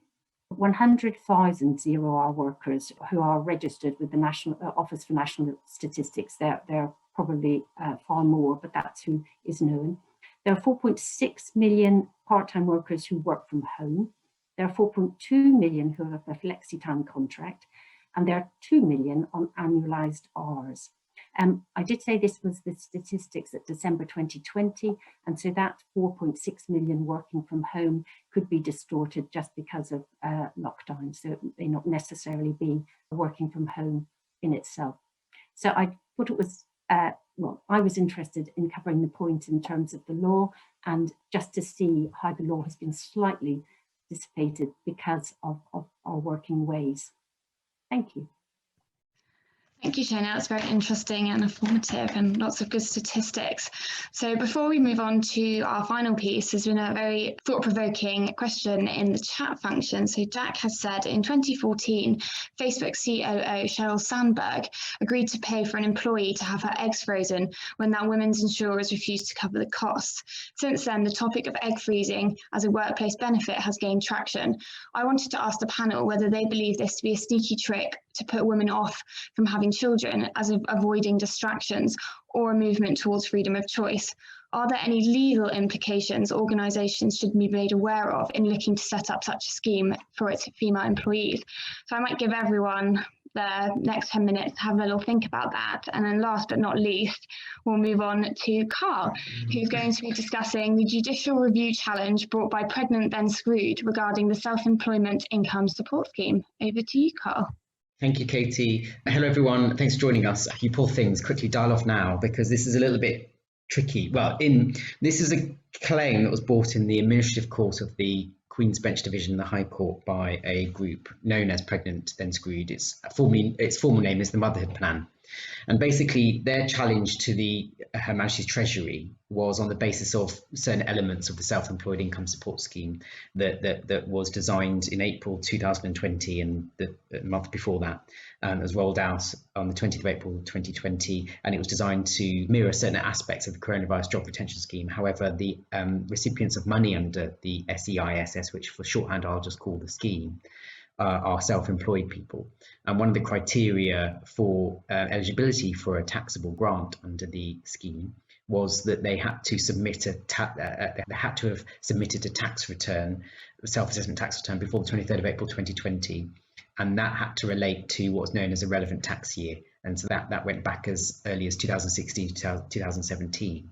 100,000 0-hour workers who are registered with the National Office for National Statistics. There are probably far more, but that's who is known. There are 4.6 million part-time workers who work from home. There are 4.2 million who have a flexi-time contract, and there are 2 million on annualised hours. I did say this was the statistics at December 2020, and so that 4.6 million working from home could be distorted just because of lockdown, so it may not necessarily be working from home in itself. So I thought it was, well, I was interested in covering the point in terms of the law, and just to see how the law has been slightly dissipated because of our working ways. Thank you. Thank you, Shana. That's very interesting and informative, and lots of good statistics. So before we move on to our final piece, there's been a very thought-provoking question in the chat function. So Jack has said, in 2014, Facebook COO Sheryl Sandberg agreed to pay for an employee to have her eggs frozen when that women's insurers refused to cover the costs. Since then, the topic of egg freezing as a workplace benefit has gained traction. I wanted to ask the panel whether they believe this to be a sneaky trick to put women off from having children as avoiding distractions, or a movement towards freedom of choice. Are there any legal implications organisations should be made aware of in looking to set up such a scheme for its female employees? So I might give everyone the next 10 minutes to have a little think about that. And then last but not least, we'll move on to Carl, who's going to be discussing the judicial review challenge brought by Pregnant Then Screwed regarding the Self-Employment Income Support Scheme. Over to you, Carl. Thank you, Katie. Hello, everyone. Thanks for joining us. You poor things, quickly dial off now because this is a little bit tricky. Well, this is a claim that was brought in the Administrative Court of the Queen's Bench Division, the High Court, by a group known as Pregnant Then Screwed. Its formal name is the Motherhood Plan. And basically their challenge to Her Majesty's Treasury was on the basis of certain elements of the self-employed income support scheme that was designed in April 2020, and the month before that was rolled out on the 20th of April 2020, and it was designed to mirror certain aspects of the coronavirus job retention scheme. However, the recipients of money under the SEISS, which for shorthand I'll just call the scheme, are self-employed people, and one of the criteria for eligibility for a taxable grant under the scheme was that they had to submit have submitted a tax return, a self-assessment tax return, before the 23rd of April 2020, and that had to relate to what's known as a relevant tax year, and so that went back as early as 2016 to 2017.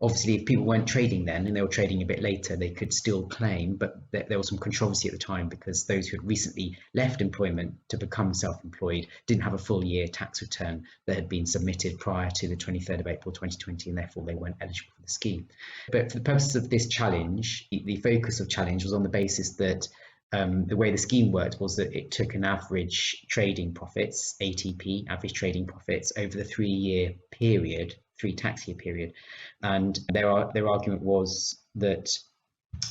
Obviously, if people weren't trading then and they were trading a bit later, they could still claim, but there was some controversy at the time because those who had recently left employment to become self-employed didn't have a full year tax return that had been submitted prior to the 23rd of April 2020, and therefore they weren't eligible for the scheme. But for the purposes of this challenge, the focus of challenge was on the basis that the way the scheme worked was that it took an average trading profits, ATP, average trading profits, over the 3-year period, 3 tax year period, and their argument was that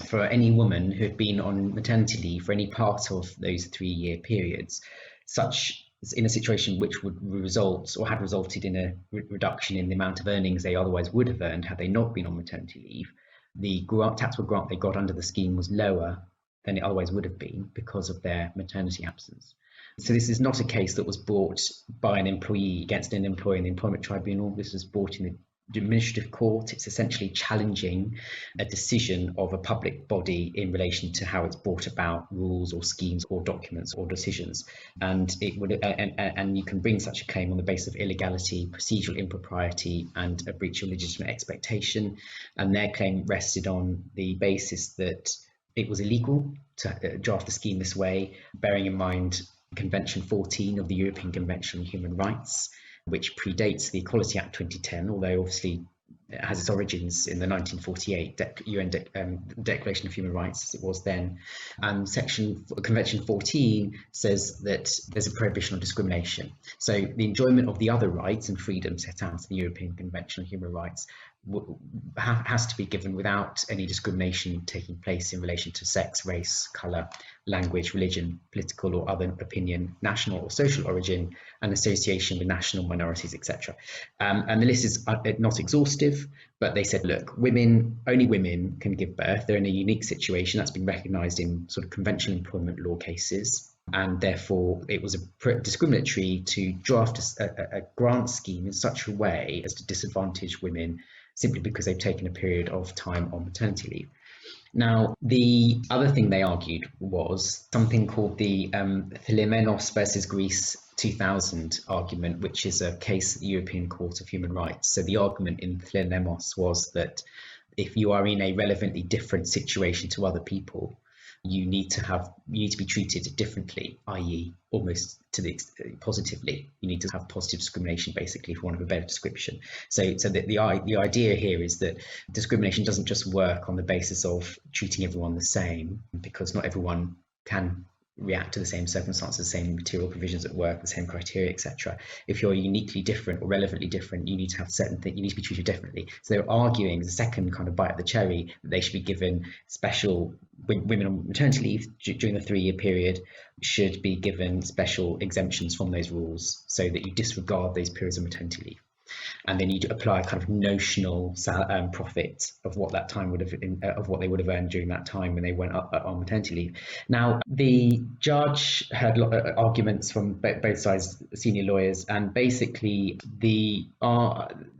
for any woman who had been on maternity leave for any part of those 3-year periods, such in a situation which would result or had resulted in a reduction in the amount of earnings they otherwise would have earned had they not been on maternity leave, the taxable grant they got under the scheme was lower than it otherwise would have been because of their maternity absence. So this is not a case that was brought by an employee against an employee in the Employment Tribunal. This was brought in the administrative court. It's essentially challenging a decision of a public body in relation to how it's brought about rules or schemes or documents or decisions. And it would and you can bring such a claim on the basis of illegality, procedural impropriety, and a breach of legitimate expectation. And their claim rested on the basis that it was illegal to draft the scheme this way, bearing in mind Convention 14 of the European Convention on Human Rights, which predates the Equality Act 2010, although obviously it has its origins in the 1948 UN Declaration of Human Rights, as it was then. And Convention 14 says that there's a prohibition on discrimination. So the enjoyment of the other rights and freedoms set out in the European Convention on Human Rights has to be given without any discrimination taking place in relation to sex, race, colour, language, religion, political or other opinion, national or social origin, and association with national minorities, etc. And the list is not exhaustive, but they said, look, only women can give birth. They're in a unique situation that's been recognised in sort of conventional employment law cases. And therefore, it was discriminatory to draft a grant scheme in such a way as to disadvantage women simply because they've taken a period of time on maternity leave. Now, the other thing they argued was something called the Thilimenos versus Greece 2000 argument, which is a case at the European Court of Human Rights. So the argument in Thilimenos was that if you are in a relevantly different situation to other people, you need to be treated differently, i.e. almost positively. You need to have positive discrimination, basically, for want of a better description. So the idea here is that discrimination doesn't just work on the basis of treating everyone the same, because not everyone can react to the same circumstances, the same material provisions at work, the same criteria, etc. If you're uniquely different or relevantly different, you need to have certain things, you need to be treated differently. So they're arguing, as a second kind of bite at the cherry, that they should be given special, women on maternity leave during the 3-year period should be given special exemptions from those rules, so that you disregard those periods of maternity leave. And then you apply a kind of notional profit of what that time would have of what they would have earned during that time when they went up on maternity leave. Now, the judge heard arguments from both sides, senior lawyers, and basically the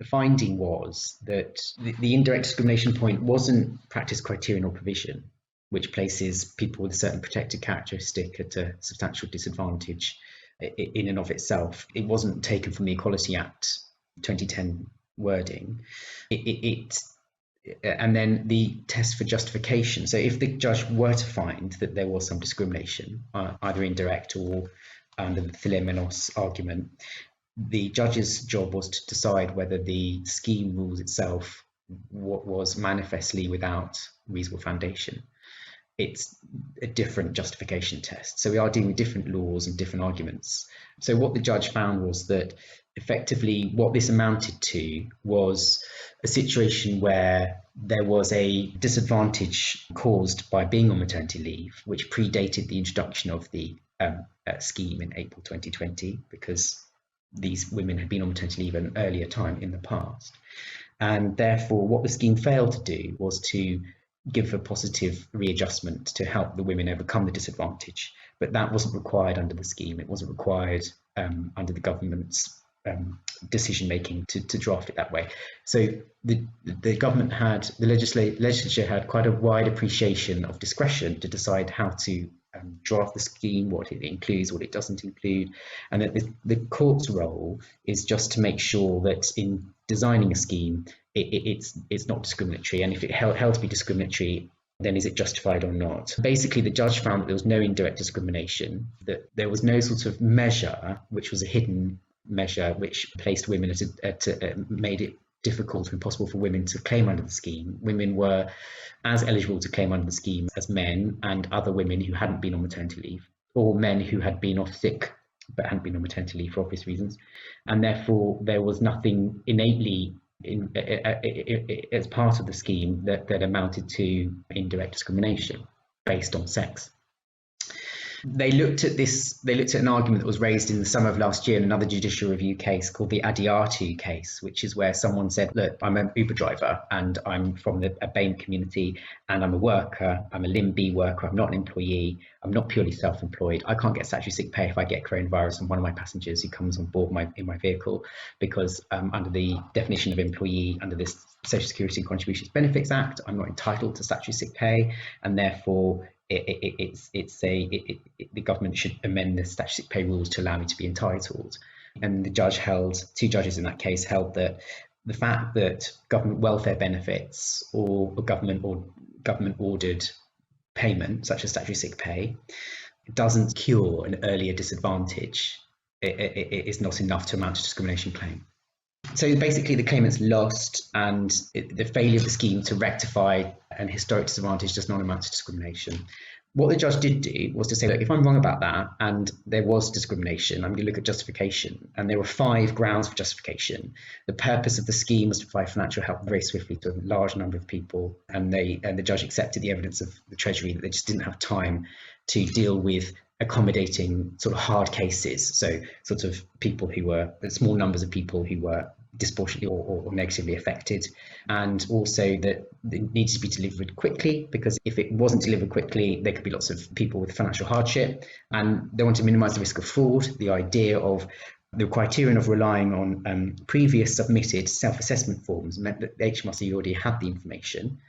finding was that the indirect discrimination point wasn't practice criterion or provision, which places people with a certain protected characteristic at a substantial disadvantage in and of itself. It wasn't taken from the Equality Act 2010 wording. And then the test for justification. So if the judge were to find that there was some discrimination, either indirect or under the Thilimenos argument, the judge's job was to decide whether the scheme rules itself was manifestly without reasonable foundation. It's a different justification test. So we are dealing with different laws and different arguments. So what the judge found was that effectively what this amounted to was a situation where there was a disadvantage caused by being on maternity leave, which predated the introduction of the scheme in April 2020, because these women had been on maternity leave at an earlier time in the past. And therefore, what the scheme failed to do was to give a positive readjustment to help the women overcome the disadvantage. But that wasn't required under the scheme. It wasn't required under the government's decision making to draft it that way. So the government had, the legislature had quite a wide appreciation of discretion to decide how to draft the scheme, what it includes, what it doesn't include, and that the court's role is just to make sure that in designing a scheme, it's not discriminatory, and if it held to be discriminatory, then is it justified or not? Basically, the judge found that there was no indirect discrimination, that there was no sort of measure, which was a hidden measure, which placed women made it difficult or impossible for women to claim under the scheme. Women were as eligible to claim under the scheme as men and other women who hadn't been on maternity leave, or men who had been off sick but hadn't been on maternity leave for obvious reasons. And therefore, there was nothing innately as part of the scheme that amounted to indirect discrimination based on sex. They looked at an argument that was raised in the summer of last year in another judicial review case called the Adiatu case, which is where someone said, look, I'm an Uber driver and I'm from a BAME community and I'm a worker, I'm a Limb B worker, I'm not an employee, I'm not purely self-employed, I can't get statutory sick pay if I get coronavirus on one of my passengers who comes on board in my vehicle, because under the definition of employee under this Social Security Contributions Benefits Act, I'm not entitled to statutory sick pay, and therefore the government should amend the statutory sick pay rules to allow me to be entitled. And the judge two judges in that case held that the fact that government welfare benefits or government ordered payment, such as statutory sick pay, doesn't cure an earlier disadvantage. It is not enough to amount to discrimination claim. So basically the claimants lost, and the failure of the scheme to rectify an historic disadvantage does not amount to discrimination. What the judge did do was to say, look, if I'm wrong about that and there was discrimination, I'm going to look at justification. And there were 5 grounds for justification. The purpose of the scheme was to provide financial help very swiftly to a large number of people. And the judge accepted the evidence of the Treasury that they just didn't have time to deal with accommodating sort of hard cases. So sort of people who were, small numbers of people who were disproportionately or negatively affected, and also that it needs to be delivered quickly, because if it wasn't delivered quickly, there could be lots of people with financial hardship, and they want to minimize the risk of fraud. The idea of the criterion of relying on previous submitted self-assessment forms meant that the HMRC already had the information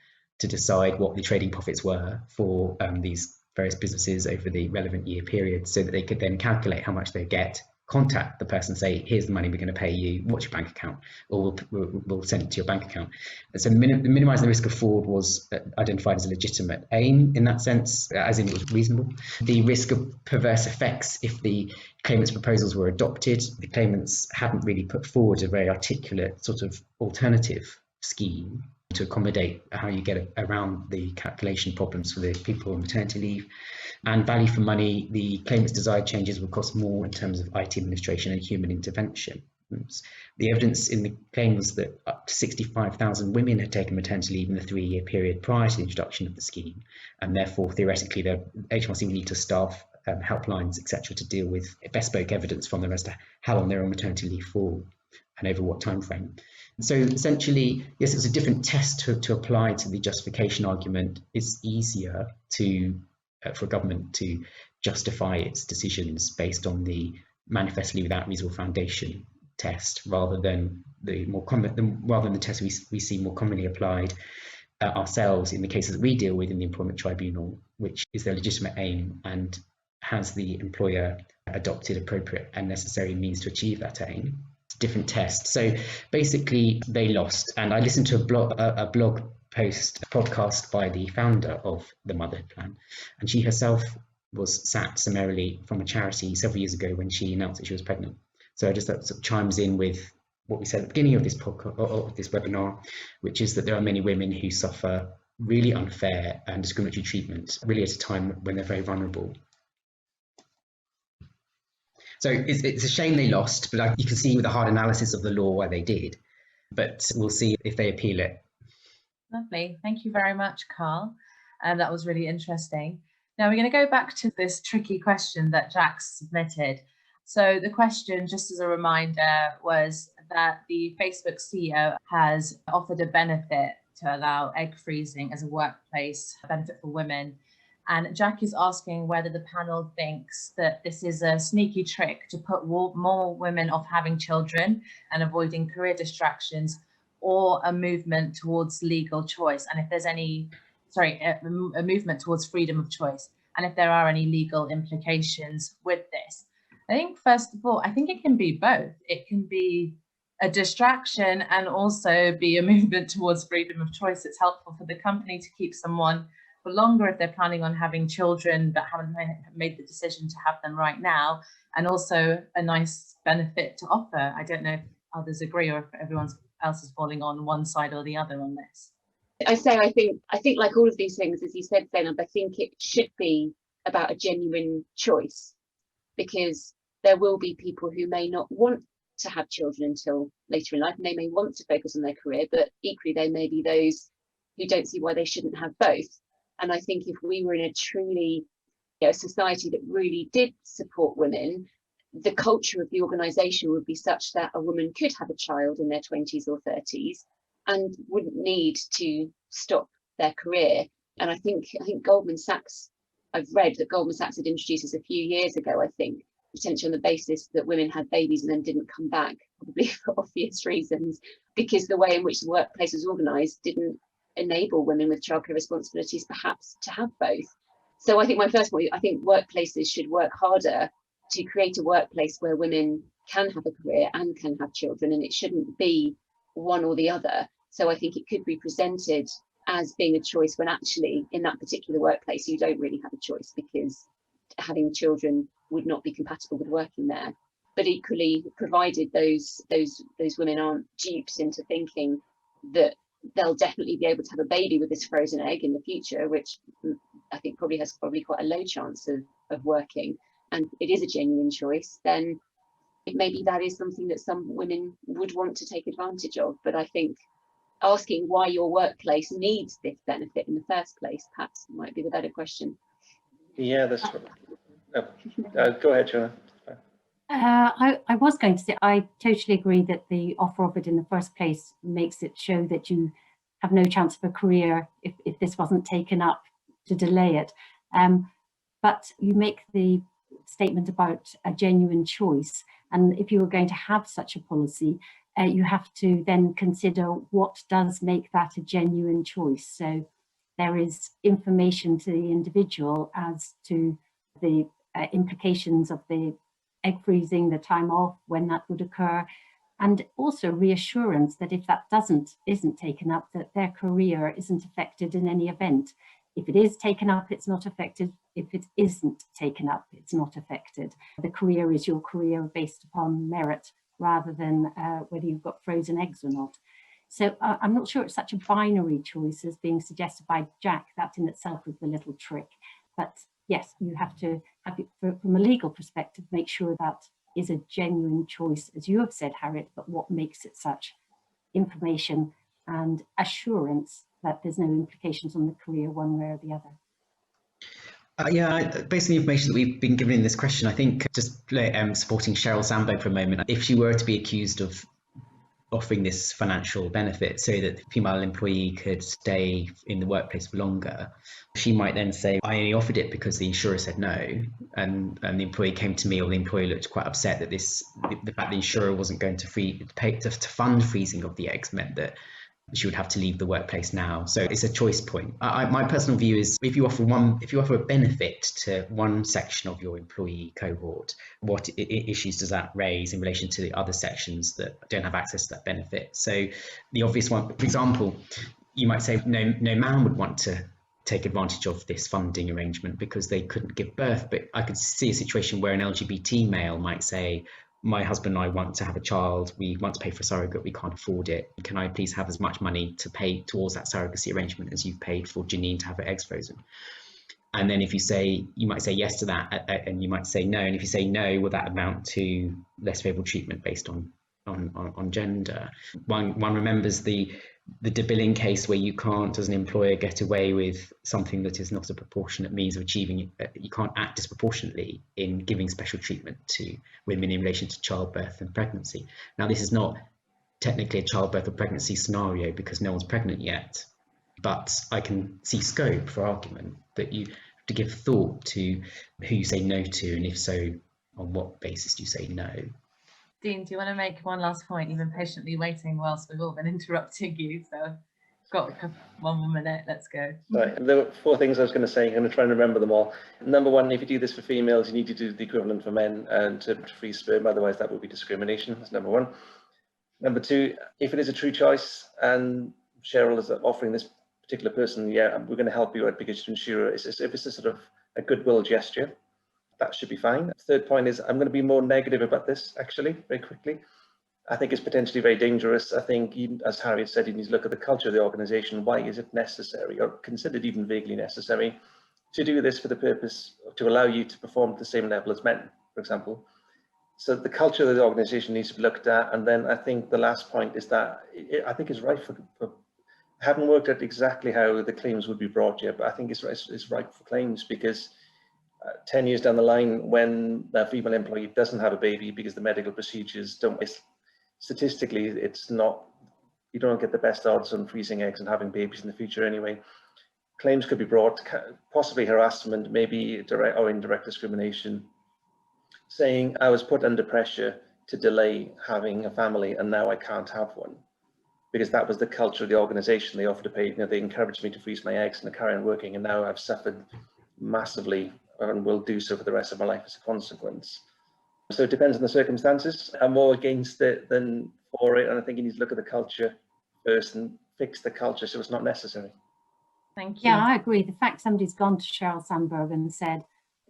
to decide what the trading profits were for these various businesses over the relevant year period, so that they could then calculate how much they get, contact the person, say, here's the money we're going to pay you, what's your bank account, or we'll send it to your bank account. And so minimising the risk of fraud was identified as a legitimate aim in that sense, as in it was reasonable. The risk of perverse effects, if the claimants' proposals were adopted, the claimants hadn't really put forward a very articulate sort of alternative scheme to accommodate how you get around the calculation problems for the people on maternity leave. And value for money, the claimants' desired changes would cost more in terms of IT administration and human intervention. The evidence in the claim was that up to 65,000 women had taken maternity leave in the 3-year period prior to the introduction of the scheme, and therefore theoretically the HMRC would need to staff helplines, etc., to deal with bespoke evidence from them as to how long they're on maternity leave for and over what time frame. So essentially, yes, it's a different test to apply to the justification argument. It's easier for government to justify its decisions based on the manifestly without reasonable foundation test, rather than the test we see more commonly applied ourselves in the cases that we deal with in the employment tribunal, which is their legitimate aim and has the employer adopted appropriate and necessary means to achieve that aim. Different test. So basically they lost, and I listened to a blog post podcast by the founder of the Motherhood Plan, and she herself was sacked summarily from a charity several years ago when she announced that she was pregnant. So just that sort of chimes in with what we said at the beginning of this podcast, or this webinar, which is that there are many women who suffer really unfair and discriminatory treatment, really at a time when they're very vulnerable. So it's a shame they lost, but you can see with a hard analysis of the law why they did. But we'll see if they appeal it. Lovely. Thank you very much, Carl. That was really interesting. Now we're going to go back to this tricky question that Jack submitted. So the question, just as a reminder, was that the Facebook CEO has offered a benefit to allow egg freezing as a workplace benefit for women. And Jack is asking whether the panel thinks that this is a sneaky trick to put more women off having children and avoiding career distractions, or a movement towards legal choice. And if there's any, a movement towards freedom of choice, and if there are any legal implications with this. I think, first of all, I think it can be both. It can be a distraction and also be a movement towards freedom of choice. It's helpful for the company to keep someone for longer if they're planning on having children but haven't made the decision to have them right now, and also a nice benefit to offer. I don't know if others agree or if everyone else is falling on one side or the other on this. I think like all of these things, as you said, Zainab, I think it should be about a genuine choice, because there will be people who may not want to have children until later in life, and they may want to focus on their career, but equally there may be those who don't see why they shouldn't have both. And I think if we were in a truly, society that really did support women, the culture of the organisation would be such that a woman could have a child in their 20s or 30s and wouldn't need to stop their career. And I think Goldman Sachs, I've read that Goldman Sachs had introduced this a few years ago, I think, potentially on the basis that women had babies and then didn't come back, probably for obvious reasons, because the way in which the workplace was organised didn't enable women with childcare responsibilities perhaps to have both. So I think my first point, I think workplaces should work harder to create a workplace where women can have a career and can have children, and it shouldn't be one or the other. So I think it could be presented as being a choice when actually in that particular workplace you don't really have a choice, because having children would not be compatible with working there. But equally, provided those women aren't duped into thinking that they'll definitely be able to have a baby with this frozen egg in the future, which I think probably has quite a low chance of working, and it is a genuine choice, then maybe that is something that some women would want to take advantage of. But I think asking why your workplace needs this benefit in the first place perhaps might be the better question. Yeah, that's go ahead, Shona. I was going to say, I totally agree that the offer of it in the first place makes it show that you have no chance of a career if this wasn't taken up to delay it. But you make the statement about a genuine choice. And if you were going to have such a policy, you have to then consider what does make that a genuine choice. So there is information to the individual as to the implications of the egg freezing, the time off, when that would occur, and also reassurance that if that isn't taken up, that their career isn't affected in any event. If it is taken up, it's not affected. If it isn't taken up, it's not affected. The career is your career based upon merit rather than whether you've got frozen eggs or not. So I'm not sure it's such a binary choice as being suggested by Jack. That in itself is the little trick. But yes, you have to have it from a legal perspective, make sure that is a genuine choice, as you have said, Harriet, but what makes it such? Information and assurance that there's no implications on the career one way or the other. Based on the information that we've been given in this question, I think just supporting Cheryl Sambo for a moment, if she were to be accused of offering this financial benefit so that the female employee could stay in the workplace for longer, she might then say, I only offered it because the insurer said no, and the employee came to me, or the employer looked quite upset that the fact the insurer wasn't going to fund freezing of the eggs meant that she would have to leave the workplace now. So it's a choice point. My personal view is if you offer a benefit to one section of your employee cohort, what issues does that raise in relation to the other sections that don't have access to that benefit? So the obvious one, for example, you might say no man would want to take advantage of this funding arrangement because they couldn't give birth. But I could see a situation where an LGBT male might say, my husband and I want to have a child, we want to pay for a surrogate, we can't afford it. Can I please have as much money to pay towards that surrogacy arrangement as you've paid for Janine to have her eggs frozen? And then if you say, you might say yes to that, and you might say no. And if you say no, will that amount to less favourable treatment based on gender? One remembers the debilling case where you can't, as an employer, get away with something that is not a proportionate means of achieving it. You can't act disproportionately in giving special treatment to women in relation to childbirth and pregnancy. Now, this is not technically a childbirth or pregnancy scenario because no one's pregnant yet, but I can see scope for argument that you have to give thought to who you say no to, and if so, on what basis do you say no? Dean, do you want to make one last point? You've been patiently waiting whilst we've all been interrupting you, so got one more minute, let's go. Right, there were 4 things I was going to say. I'm going to try and remember them all. Number 1, if you do this for females, you need to do the equivalent for men and to free sperm, otherwise that would be discrimination. That's number 1. Number 2, if it is a true choice and Cheryl is offering this particular person, yeah, we're going to help you out because to ensure if it's a sort of a goodwill gesture, that should be fine. Third point is I'm going to be more negative about this, actually, very quickly. I think it's potentially very dangerous. I think, even, as Harriet said, you need to look at the culture of the organisation. Why is it necessary, or considered even vaguely necessary, to do this for the purpose to allow you to perform at the same level as men, for example? So the culture of the organisation needs to be looked at. And then I think the last point is that I think it's right for I haven't worked out exactly how the claims would be brought yet, but I think it's right for claims because 10 years down the line, when a female employee doesn't have a baby because the medical procedures don't, statistically, it's not, you don't get the best odds on freezing eggs and having babies in the future anyway. Claims could be brought, possibly harassment, maybe direct or indirect discrimination, saying I was put under pressure to delay having a family and now I can't have one. Because that was the culture of the organisation. They offered to pay, they encouraged me to freeze my eggs and to carry on working, and now I've suffered massively and will do so for the rest of my life as a consequence. So it depends on the circumstances. I'm more against it than for it, and I think you need to look at the culture first and fix the culture so it's not necessary. Thank you. Yeah, I agree. The fact somebody's gone to Sheryl Sandberg and said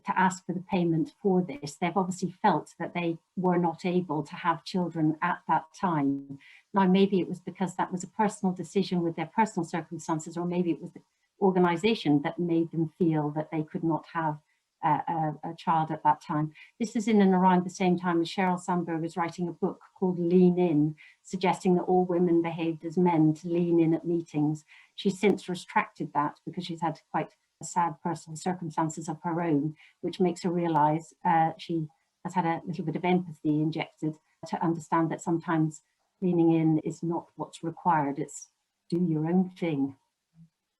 to ask for the payment for this, they've obviously felt that they were not able to have children at that time. Now, maybe it was because that was a personal decision with their personal circumstances, or maybe it was the organisation that made them feel that they could not have a child at that time. This is in and around the same time as Sheryl Sandberg is writing a book called Lean In, suggesting that all women behaved as men to lean in at meetings. She's since retracted that because she's had quite sad personal circumstances of her own, which makes her realise she has had a little bit of empathy injected to understand that sometimes leaning in is not what's required, it's do your own thing.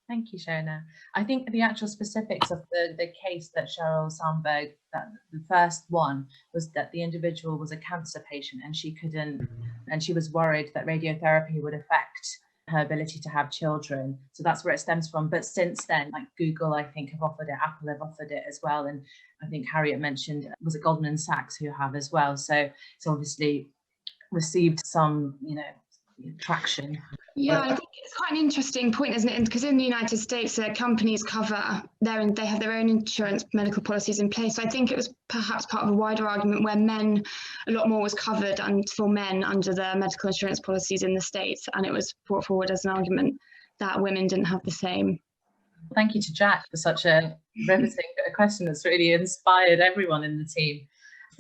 Thank you, Shona. I think the actual specifics of the case that Sheryl Sandberg, that the first one was that the individual was a cancer patient and she couldn't, and she was worried that radiotherapy would affect her ability to have children. So that's where it stems from. But since then, like Google, I think, have offered it, Apple have offered it as well. And I think Harriet mentioned, was it Goldman Sachs who have as well. So it's obviously received some, traction. Yeah, I think it's quite an interesting point, isn't it? Because in the United States, companies cover they have their own insurance medical policies in place. So I think it was perhaps part of a wider argument where a lot more was covered for men under the medical insurance policies in the States, and it was brought forward as an argument that women didn't have the same. Thank you to Jack for such a riveting question that's really inspired everyone in the team.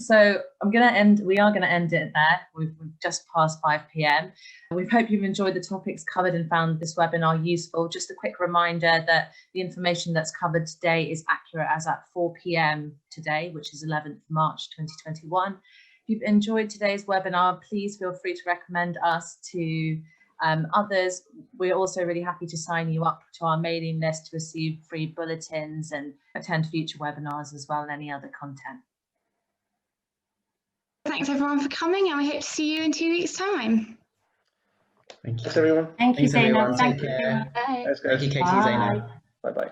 So we are going to end it there. We've just passed 5 p.m. We hope you've enjoyed the topics covered and found this webinar useful. Just a quick reminder that the information that's covered today is accurate as at 4 p.m. today, which is 11th March 2021. If you've enjoyed today's webinar, please feel free to recommend us to others. We're also really happy to sign you up to our mailing list to receive free bulletins and attend future webinars as well, and any other content. Thanks everyone for coming, and we hope to see you in 2 weeks' time. Thank you. Thanks everyone. Thank you, Zainab. Take care. Bye. Thanks, guys. Thank you, Katie, Zainab. Bye-bye.